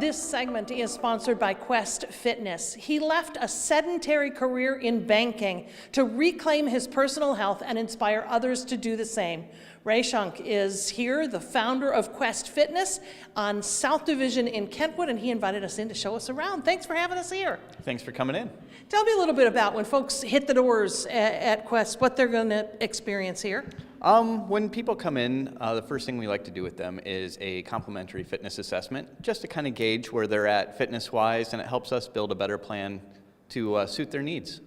This segment is sponsored by Quest Fitness. He left a sedentary career in banking to reclaim his personal health and inspire others to do the same. Shonk is here, the founder of Quest Fitness on South Division in Kentwood, and he invited us in to show us around. Thanks for having us here. Thanks for coming in. Tell me a little bit about when folks hit the doors at Quest, what they're going to experience here. When people come in, the first thing we like to do with them is a complimentary fitness assessment, just to kind of gauge where they're at fitness-wise, and it helps us build a better plan to suit their needs.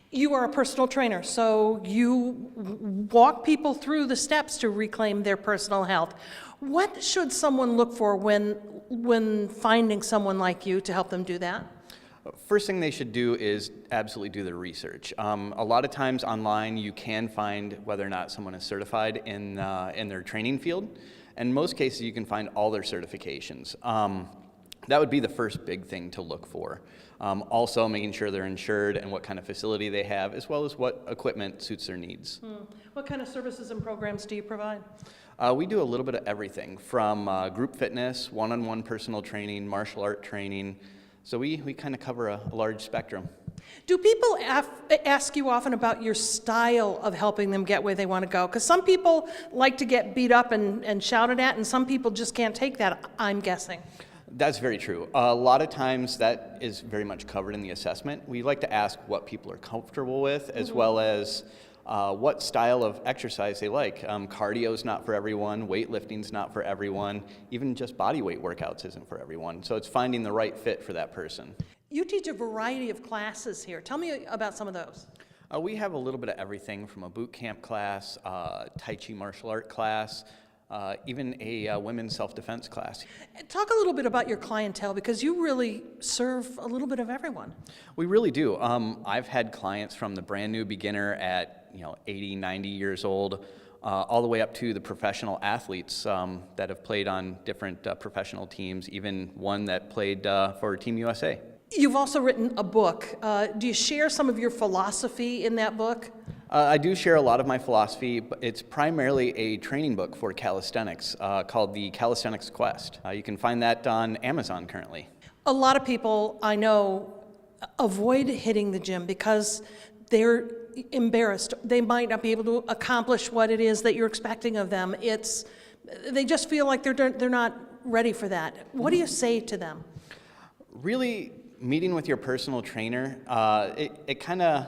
You are a personal trainer, so you walk people through the steps to reclaim their personal health. What should someone look for when finding someone like you to help them do that? First thing they should do is absolutely do their research. A lot of times online you can find whether or not someone is certified in their training field. In most cases you can find all their certifications. That would be the first big thing to look for. Also making sure they're insured and what kind of facility they have, as well as what equipment suits their needs. What kind of services and programs do you provide? We do a little bit of everything, from group fitness, one-on-one personal training, martial art training. So we kind of cover a large spectrum. Do people ask you often about your style of helping them get where they want to go? Because some people like to get beat up and shouted at, and some people just can't take that, I'm guessing. That's very true. A lot of times that is very much covered in the assessment. We like to ask what people are comfortable with, as well as what style of exercise they like. Cardio's not for everyone, weightlifting's not for everyone, even just body weight workouts isn't for everyone. So it's finding the right fit for that person. You teach a variety of classes here. Tell me about some of those. We have a little bit of everything, from a boot camp class, Tai Chi martial art class, even a women's self-defense class. Talk a little bit about your clientele, because you really serve a little bit of everyone. We really do. I've had clients from the brand new beginner at 80, 90 years old, all the way up to the professional athletes that have played on different professional teams, even one that played for Team USA. You've also written a book. Do you share some of your philosophy in that book? I do share a lot of my philosophy, but it's primarily a training book for calisthenics called The Calisthenics Quest. You can find that on Amazon currently. A lot of people I know avoid hitting the gym because they're embarrassed. They might not be able to accomplish what it is that you're expecting of them. They just feel like they're not ready for that. What do you say to them? Really, meeting with your personal trainer, it kind of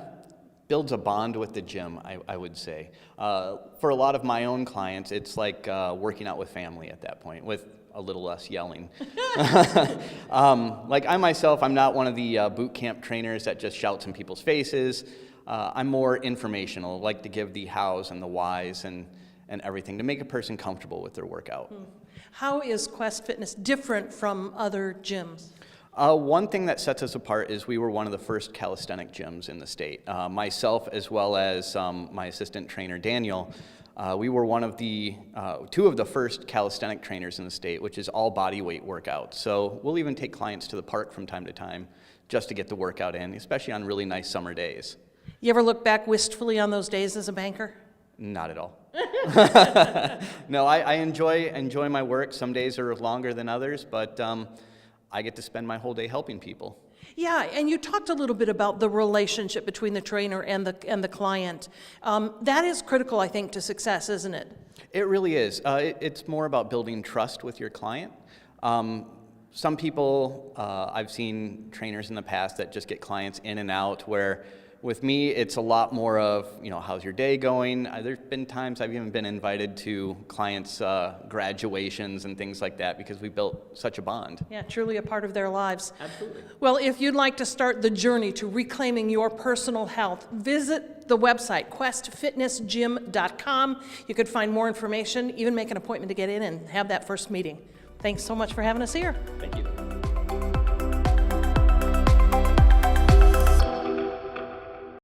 builds a bond with the gym, I would say. For a lot of my own clients, it's like working out with family at that point, with a little less yelling. Like I myself, I'm not one of the boot camp trainers that just shouts in people's faces. I'm more informational, like to give the hows and the whys and everything to make a person comfortable with their workout. How is Quest Fitness different from other gyms? One thing that sets us apart is we were one of the first calisthenic gyms in the state. Myself, as well as my assistant trainer, Daniel, we were one of the two of the first calisthenic trainers in the state, which is all body weight workouts. So we'll even take clients to the park from time to time just to get the workout in, especially on really nice summer days. You ever look back wistfully on those days as a banker? Not at all. No, I enjoy my work. Some days are longer than others, but I get to spend my whole day helping people. Yeah, and you talked a little bit about the relationship between the trainer and the client. That is critical, I think, to success, isn't it? It really is. It's more about building trust with your client. Some people, I've seen trainers in the past that just get clients in and out, where with me, it's a lot more of, how's your day going? There's been times I've even been invited to clients' graduations and things like that because we built such a bond. Yeah, truly a part of their lives. Absolutely. Well, if you'd like to start the journey to reclaiming your personal health, visit the website, questfitnessgym.com. You could find more information, even make an appointment to get in and have that first meeting. Thanks so much for having us here. Thank you.